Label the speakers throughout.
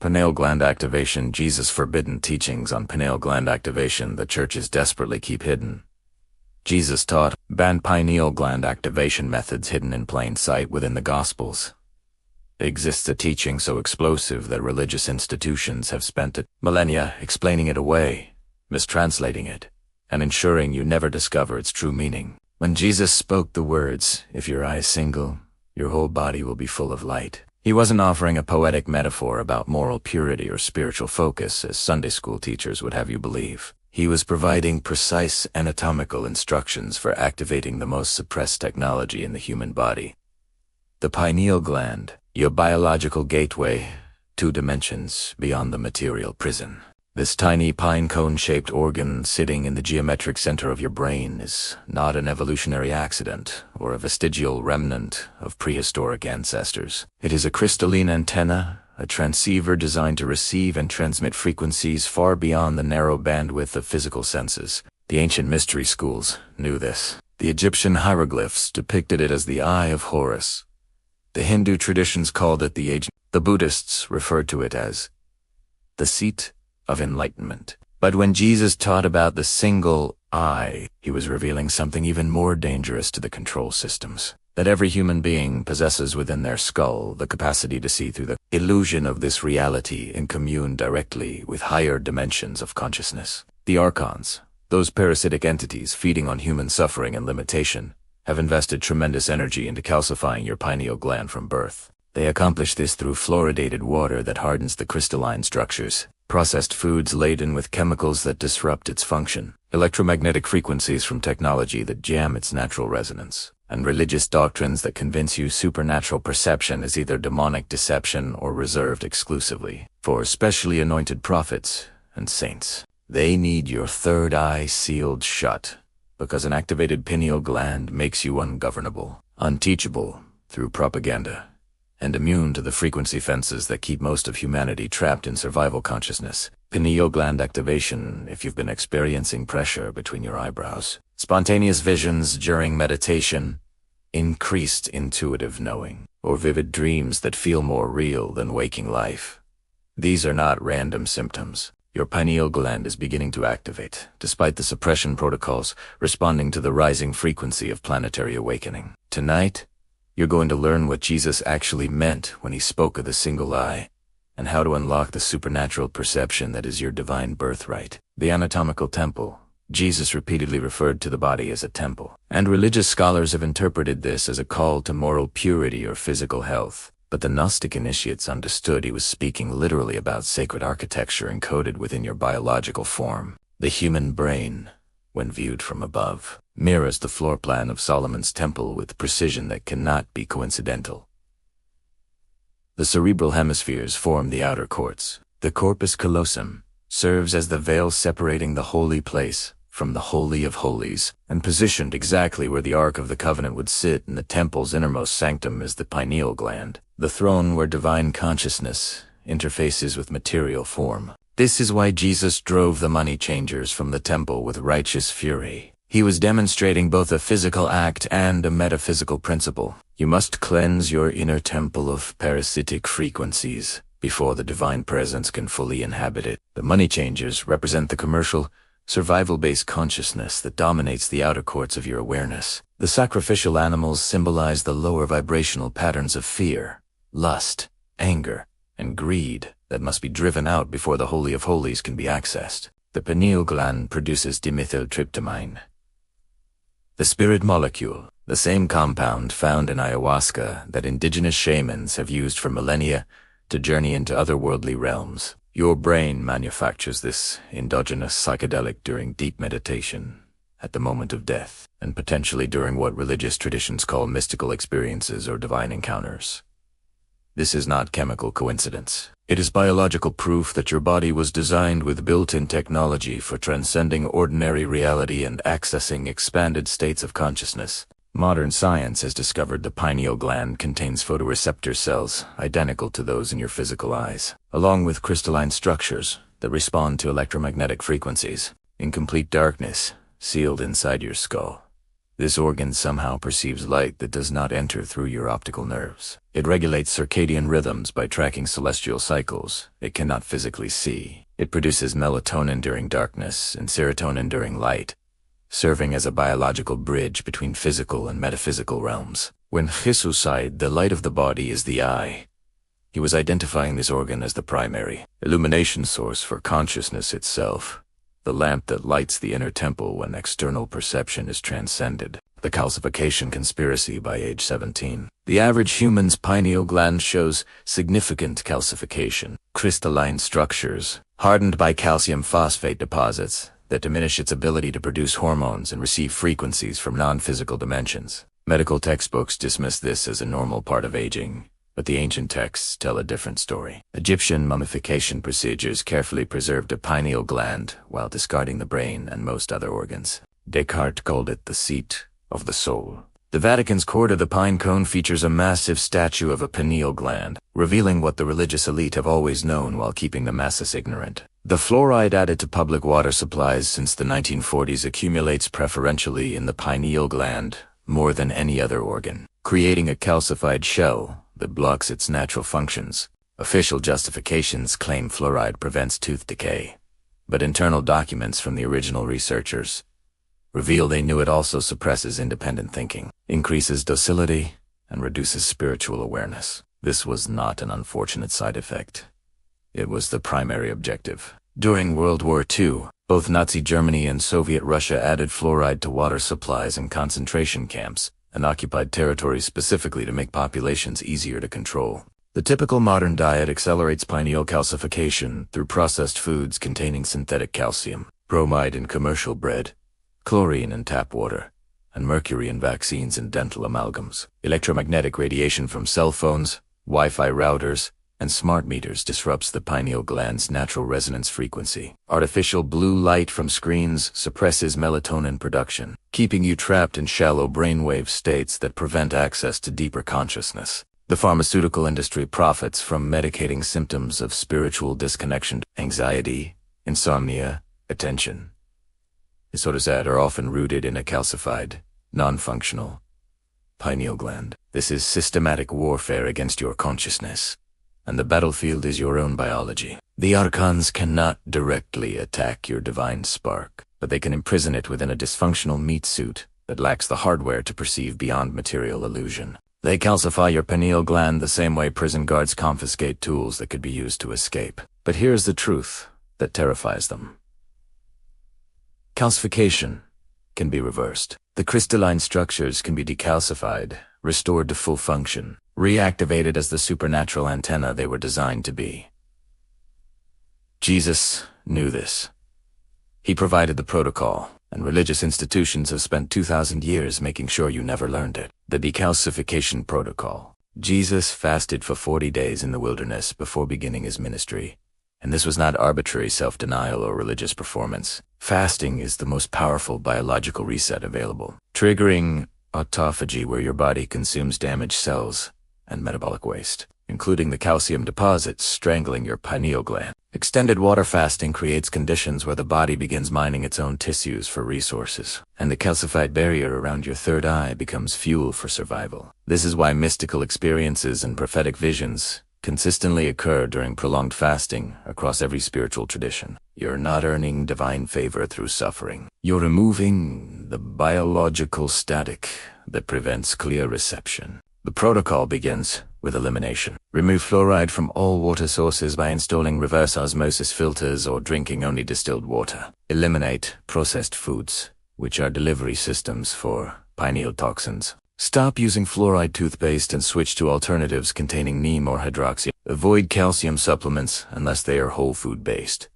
Speaker 1: Pineal gland activation. Jesus' forbidden teachings on pineal gland activation the churches desperately keep hidden. Jesus taught banned pineal gland activation methods hidden in plain sight within the Gospels. Exists a teaching so explosive that religious institutions have spent millennia explaining it away, mistranslating it, and ensuring you never discover its true meaning. When Jesus spoke the words, "If your eye is single, your whole body will be full of light," he wasn't offering a poetic metaphor about moral purity or spiritual focus, as Sunday school teachers would have you believe. He was providing precise anatomical instructions for activating the most suppressed technology in the human body. The pineal gland, your biological gateway, 2 dimensions beyond the material prison. This tiny pine cone-shaped organ sitting in the geometric center of your brain is not an evolutionary accident or a vestigial remnant of prehistoric ancestors. It is a crystalline antenna, a transceiver designed to receive and transmit frequencies far beyond the narrow bandwidth of physical senses. The ancient mystery schools knew this. The Egyptian hieroglyphs depicted it as the Eye of Horus. The Hindu traditions called it the Age. The Buddhists referred to it as the seat of enlightenment. But when Jesus taught about the single eye, he was revealing something even more dangerous to the control systems. That every human being possesses within their skull the capacity to see through the illusion of this reality and commune directly with higher dimensions of consciousness. The archons, those parasitic entities feeding on human suffering and limitation, have invested tremendous energy into calcifying your pineal gland from birth. They accomplish this through fluoridated water that hardens the crystalline structures, processed foods laden with chemicals that disrupt its function, electromagnetic frequencies from technology that jam its natural resonance, and religious doctrines that convince you supernatural perception is either demonic deception or reserved exclusively for specially anointed prophets and saints. They need your third eye sealed shut, because an activated pineal gland makes you ungovernable, unteachable through propaganda, and immune to the frequency fences that keep most of humanity trapped in survival consciousness. Pineal gland activation if you've been experiencing pressure between your eyebrows, spontaneous visions during meditation, increased intuitive knowing, or vivid dreams that feel more real than waking life. These are not random symptoms. Your pineal gland is beginning to activate, despite the suppression protocols, responding to the rising frequency of planetary awakening. Tonight, you're going to learn what Jesus actually meant when he spoke of the single eye, and how to unlock the supernatural perception that is your divine birthright. The anatomical temple. Jesus repeatedly referred to the body as a temple, and religious scholars have interpreted this as a call to moral purity or physical health. But the Gnostic initiates understood he was speaking literally about sacred architecture encoded within your biological form. The human brain, when viewed from above, mirrors the floor plan of Solomon's temple with precision that cannot be coincidental. The cerebral hemispheres form the outer courts. The corpus callosum serves as the veil separating the holy place from the Holy of Holies, and positioned exactly where the Ark of the Covenant would sit in the temple's innermost sanctum is the pineal gland, the throne where divine consciousness interfaces with material form. This is why Jesus drove the money changers from the temple with righteous fury. He was demonstrating both a physical act and a metaphysical principle. You must cleanse your inner temple of parasitic frequencies before the divine presence can fully inhabit it. The money changers represent the commercial, survival-based consciousness that dominates the outer courts of your awareness. The sacrificial animals symbolize the lower vibrational patterns of fear, lust, anger, and greed that must be driven out before the Holy of Holies can be accessed. The pineal gland produces dimethyltryptamine, the spirit molecule, the same compound found in ayahuasca that indigenous shamans have used for millennia to journey into otherworldly realms. Your brain manufactures this endogenous psychedelic during deep meditation, at the moment of death, and potentially during what religious traditions call mystical experiences or divine encounters. This is not chemical coincidence. It is biological proof that your body was designed with built-in technology for transcending ordinary reality and accessing expanded states of consciousness. Modern science has discovered the pineal gland contains photoreceptor cells identical to those in your physical eyes, along with crystalline structures that respond to electromagnetic frequencies, in complete darkness, sealed inside your skull. This organ somehow perceives light that does not enter through your optical nerves. It regulates circadian rhythms by tracking celestial cycles it cannot physically see. It produces melatonin during darkness and serotonin during light, serving as a biological bridge between physical and metaphysical realms. When Jesus said the light of the body is the eye, he was identifying this organ as the primary illumination source for consciousness itself, the lamp that lights the inner temple when external perception is transcended. The calcification conspiracy by age 17. The average human's pineal gland shows significant calcification, crystalline structures, hardened by calcium phosphate deposits that diminish its ability to produce hormones and receive frequencies from non-physical dimensions. Medical textbooks dismiss this as a normal part of aging, but the ancient texts tell a different story. Egyptian mummification procedures carefully preserved a pineal gland while discarding the brain and most other organs. Descartes called it the seat of the soul. The Vatican's Court of the Pine Cone features a massive statue of a pineal gland, revealing what the religious elite have always known while keeping the masses ignorant. The fluoride added to public water supplies since the 1940s accumulates preferentially in the pineal gland more than any other organ, creating a calcified shell that blocks its natural functions. Official justifications claim fluoride prevents tooth decay, but internal documents from the original researchers reveal they knew it also suppresses independent thinking, increases docility, and reduces spiritual awareness. This was not an unfortunate side effect. It was the primary objective. During World War II, both Nazi Germany and Soviet Russia added fluoride to water supplies and concentration camps and occupied territories specifically to make populations easier to control. The typical modern diet accelerates pineal calcification through processed foods containing synthetic calcium, bromide in commercial bread, chlorine in tap water, and mercury in vaccines and dental amalgams. Electromagnetic radiation from cell phones, Wi-Fi routers, and smart meters disrupts the pineal gland's natural resonance frequency. Artificial blue light from screens suppresses melatonin production, keeping you trapped in shallow brainwave states that prevent access to deeper consciousness. The pharmaceutical industry profits from medicating symptoms of spiritual disconnection, anxiety, insomnia, attention disorders that are often rooted in a calcified, non-functional pineal gland. This is systematic warfare against your consciousness, and the battlefield is your own biology. The archons cannot directly attack your divine spark, but they can imprison it within a dysfunctional meat suit that lacks the hardware to perceive beyond material illusion. They calcify your pineal gland the same way prison guards confiscate tools that could be used to escape. But here's the truth that terrifies them. Calcification can be reversed. The crystalline structures can be decalcified, restored to full function, reactivated as the supernatural antenna they were designed to be. Jesus knew this. He provided the protocol, and religious institutions have spent 2,000 years making sure you never learned it. The Decalcification Protocol. Jesus fasted for 40 days in the wilderness before beginning his ministry, and this was not arbitrary self-denial or religious performance. Fasting is the most powerful biological reset available, triggering autophagy where your body consumes damaged cells and metabolic waste, including the calcium deposits strangling your pineal gland. Extended water fasting creates conditions where the body begins mining its own tissues for resources, and the calcified barrier around your third eye becomes fuel for survival. This is why mystical experiences and prophetic visions consistently occur during prolonged fasting across every spiritual tradition. You're not earning divine favor through suffering. You're removing the biological static that prevents clear reception. The protocol begins with elimination. Remove fluoride from all water sources by installing reverse osmosis filters or drinking only distilled water. Eliminate processed foods, which are delivery systems for pineal toxins. Stop using fluoride toothpaste and switch to alternatives containing neem or hydroxy. Avoid calcium supplements unless they are whole food based,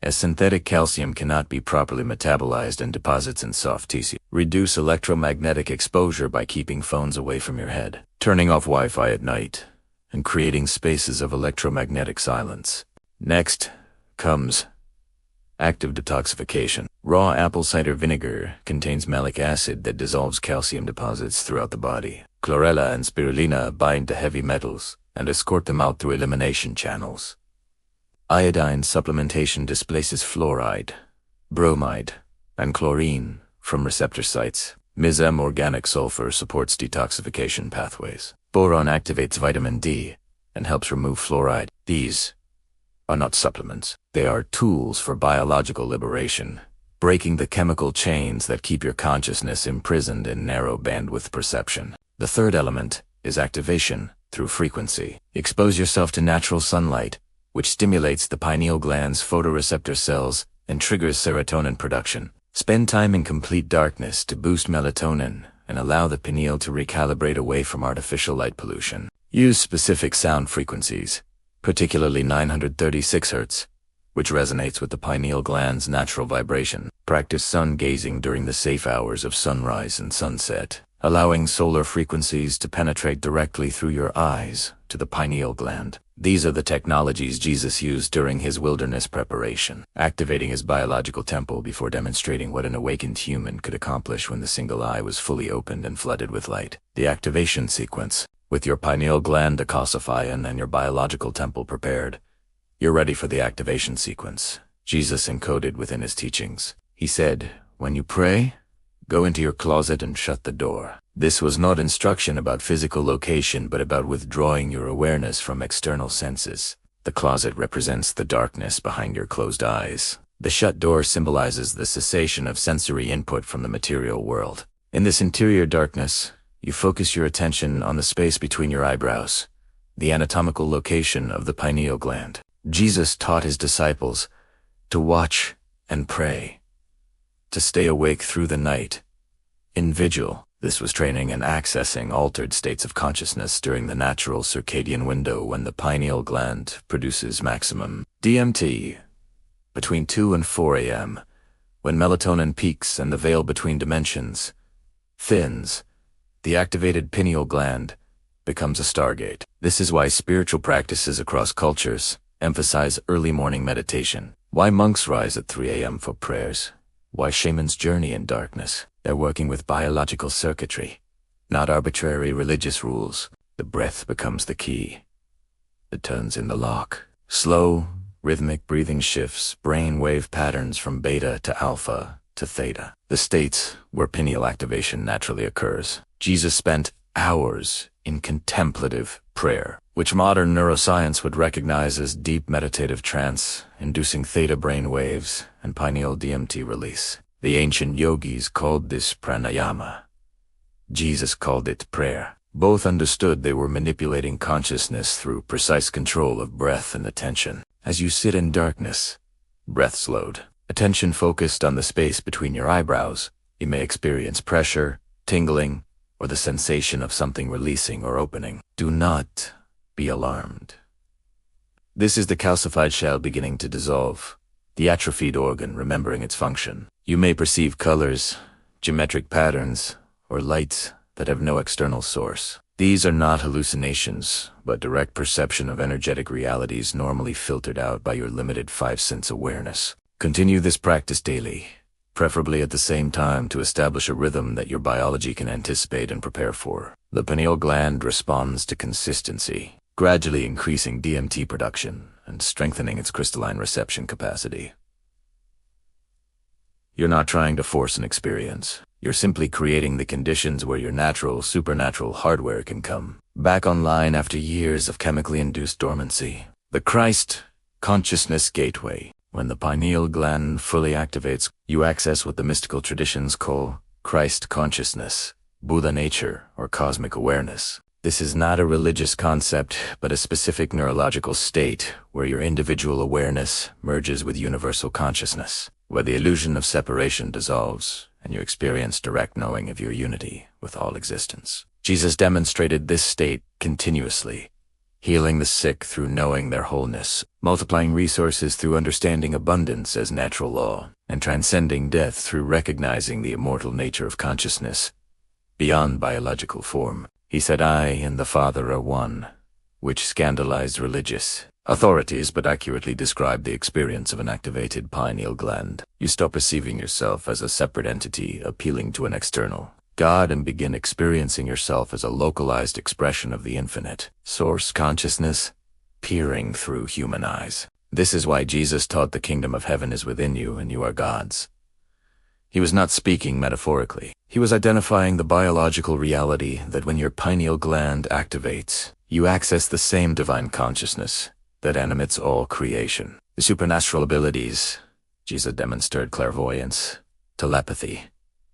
Speaker 1: as synthetic calcium cannot be properly metabolized and deposits in soft tissue. Reduce electromagnetic exposure by keeping phones away from your head, turning off Wi-Fi at night, and creating spaces of electromagnetic silence. Next comes active detoxification. Raw apple cider vinegar contains malic acid that dissolves calcium deposits throughout the body. Chlorella and spirulina bind to heavy metals and escort them out through elimination channels. Iodine supplementation displaces fluoride, bromide, and chlorine from receptor sites. Mism organic sulfur supports detoxification pathways. Boron activates vitamin D and helps remove fluoride. These are not supplements. They are tools for biological liberation, breaking the chemical chains that keep your consciousness imprisoned in narrow bandwidth perception. The third element is activation through frequency. Expose yourself to natural sunlight, which stimulates the pineal gland's photoreceptor cells and triggers serotonin production. Spend time in complete darkness to boost melatonin and allow the pineal to recalibrate away from artificial light pollution. Use specific sound frequencies, particularly 936 Hz, which resonates with the pineal gland's natural vibration. Practice sun gazing during the safe hours of sunrise and sunset, allowing solar frequencies to penetrate directly through your eyes to the pineal gland. These are the technologies Jesus used during his wilderness preparation, activating his biological temple before demonstrating what an awakened human could accomplish when the single eye was fully opened and flooded with light. The activation sequence. With your pineal gland decalcifying and your biological temple prepared, you're ready for the activation sequence. Jesus encoded within his teachings. He said, "When you pray, go into your closet and shut the door." This was not instruction about physical location, but about withdrawing your awareness from external senses. The closet represents the darkness behind your closed eyes. The shut door symbolizes the cessation of sensory input from the material world. In this interior darkness, you focus your attention on the space between your eyebrows, the anatomical location of the pineal gland. Jesus taught his disciples to watch and pray, to stay awake through the night. In vigil, this was training and accessing altered states of consciousness during the natural circadian window when the pineal gland produces maximum DMT between 2 and 4 a.m., when melatonin peaks and the veil between dimensions thins. The activated pineal gland becomes a stargate. This is why spiritual practices across cultures emphasize early morning meditation. Why monks rise at 3 a.m. for prayers. Why shamans journey in darkness. They're working with biological circuitry, not arbitrary religious rules. The breath becomes the key. It turns in the lock. Slow, rhythmic breathing shifts brain wave patterns from beta to alpha to theta, the states where pineal activation naturally occurs. Jesus spent hours in contemplative prayer, which modern neuroscience would recognize as deep meditative trance, inducing theta brain waves and pineal DMT release. The ancient yogis called this pranayama. Jesus called it prayer. Both understood they were manipulating consciousness through precise control of breath and attention. As you sit in darkness, breath slowed, attention focused on the space between your eyebrows, you may experience pressure, tingling, or the sensation of something releasing or opening. Do not be alarmed. This is the calcified shell beginning to dissolve, the atrophied organ remembering its function. You may perceive colors, geometric patterns, or lights that have no external source. These are not hallucinations, but direct perception of energetic realities normally filtered out by your limited five-sense awareness. Continue this practice daily, preferably at the same time, to establish a rhythm that your biology can anticipate and prepare for. The pineal gland responds to consistency, gradually increasing DMT production and strengthening its crystalline reception capacity. You're not trying to force an experience. You're simply creating the conditions where your natural, supernatural hardware can come back online after years of chemically induced dormancy. The Christ Consciousness Gateway. When the pineal gland fully activates, you access what the mystical traditions call Christ consciousness, Buddha nature, or cosmic awareness. This is not a religious concept, but a specific neurological state where your individual awareness merges with universal consciousness, where the illusion of separation dissolves and you experience direct knowing of your unity with all existence. Jesus demonstrated this state continuously, healing the sick through knowing their wholeness, multiplying resources through understanding abundance as natural law, and transcending death through recognizing the immortal nature of consciousness beyond biological form. He said, "I and the Father are one," which scandalized religious authorities but accurately described the experience of an activated pineal gland. You stop perceiving yourself as a separate entity appealing to an external God and begin experiencing yourself as a localized expression of the infinite source consciousness peering through human eyes. This is why Jesus taught the kingdom of heaven is within you and you are God's. He was not speaking metaphorically. He was identifying the biological reality that when your pineal gland activates, you access the same divine consciousness that animates all creation. The supernatural abilities, Jesus demonstrated clairvoyance, telepathy,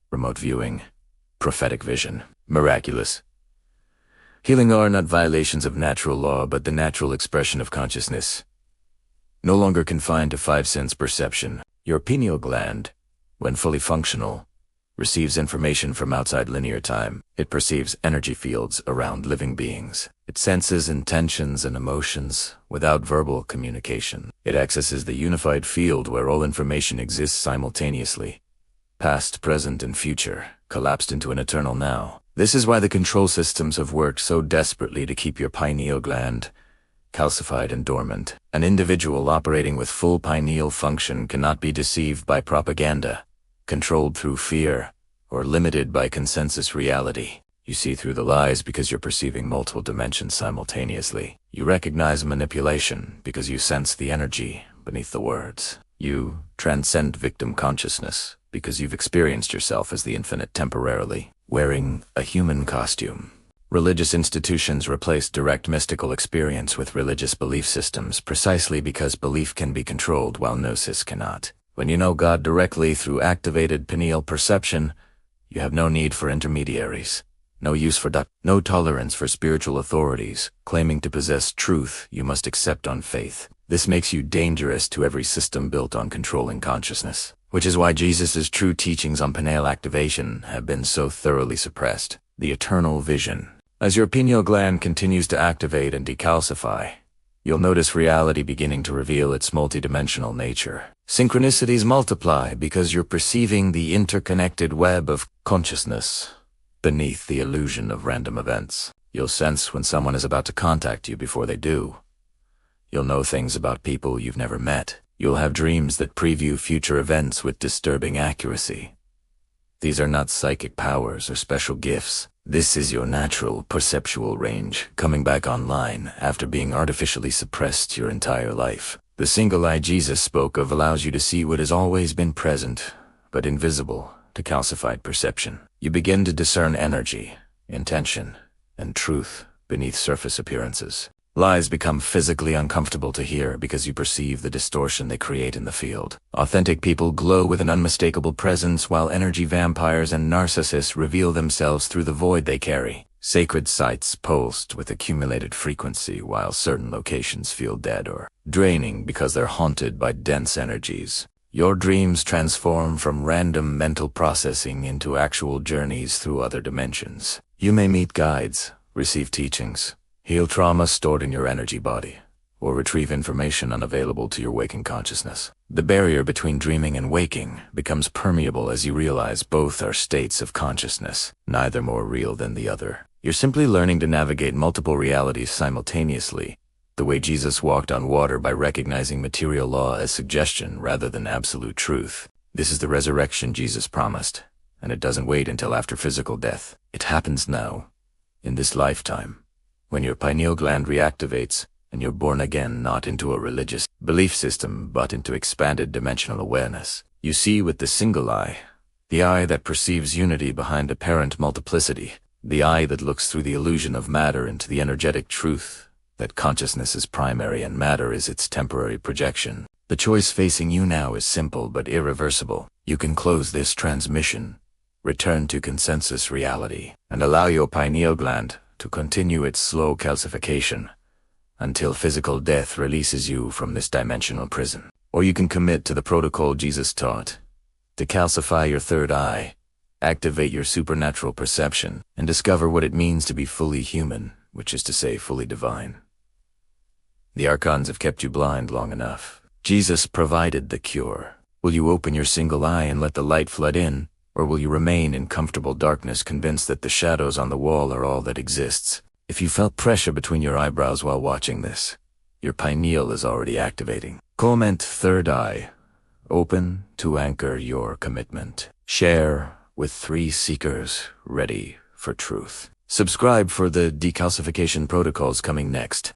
Speaker 1: remote viewing, prophetic vision, miraculous. Healing are not violations of natural law, but the natural expression of consciousness. No longer confined to five sense perception, your pineal gland, when fully functional, receives information from outside linear time. It perceives energy fields around living beings. It senses intentions and emotions without verbal communication. It accesses the unified field where all information exists simultaneously. Past, present, and future, collapsed into an eternal now. This is why the control systems have worked so desperately to keep your pineal gland calcified and dormant. An individual operating with full pineal function cannot be deceived by propaganda, controlled through fear, or limited by consensus reality. You see through the lies because you're perceiving multiple dimensions simultaneously. You recognize manipulation because you sense the energy beneath the words. You transcend victim consciousness because you've experienced yourself as the infinite temporarily, wearing a human costume. Religious institutions replace direct mystical experience with religious belief systems precisely because belief can be controlled while gnosis cannot. When you know God directly through activated pineal perception, you have no need for intermediaries, no use for no tolerance for spiritual authorities claiming to possess truth you must accept on faith. This makes you dangerous to every system built on controlling consciousness, which is why Jesus' true teachings on pineal activation have been so thoroughly suppressed. The eternal vision. As your pineal gland continues to activate and decalcify, you'll notice reality beginning to reveal its multidimensional nature. Synchronicities multiply because you're perceiving the interconnected web of consciousness beneath the illusion of random events. You'll sense when someone is about to contact you before they do. You'll know things about people you've never met. You'll have dreams that preview future events with disturbing accuracy. These are not psychic powers or special gifts. This is your natural perceptual range coming back online after being artificially suppressed your entire life. The single eye Jesus spoke of allows you to see what has always been present, but invisible to calcified perception. You begin to discern energy, intention, and truth beneath surface appearances. Lies become physically uncomfortable to hear because you perceive the distortion they create in the field. Authentic people glow with an unmistakable presence while energy vampires and narcissists reveal themselves through the void they carry. Sacred sites pulsed with accumulated frequency while certain locations feel dead or draining because they're haunted by dense energies. Your dreams transform from random mental processing into actual journeys through other dimensions. You may meet guides, receive teachings, heal trauma stored in your energy body, or retrieve information unavailable to your waking consciousness. The barrier between dreaming and waking becomes permeable as you realize both are states of consciousness, neither more real than the other. You're simply learning to navigate multiple realities simultaneously, the way Jesus walked on water by recognizing material law as suggestion rather than absolute truth. This is the resurrection Jesus promised, and it doesn't wait until after physical death. It happens now, in this lifetime, when your pineal gland reactivates and you're born again not into a religious belief system but into expanded dimensional awareness. You see with the single eye, the eye that perceives unity behind apparent multiplicity, the eye that looks through the illusion of matter into the energetic truth that consciousness is primary and matter is its temporary projection. The choice facing you now is simple but irreversible. You can close this transmission, return to consensus reality, and allow your pineal gland to continue its slow calcification until physical death releases you from this dimensional prison. Or you can commit to the protocol Jesus taught, to calcify your third eye, activate your supernatural perception, and discover what it means to be fully human, which is to say fully divine. The archons have kept you blind long enough. Jesus provided the cure. Will you open your single eye and let the light flood in, or will you remain in comfortable darkness convinced that the shadows on the wall are all that exists? If you felt pressure between your eyebrows while watching this, your pineal is already activating. Comment third eye. Open to anchor your commitment. Share with 3 seekers ready for truth. Subscribe for the decalcification protocols coming next.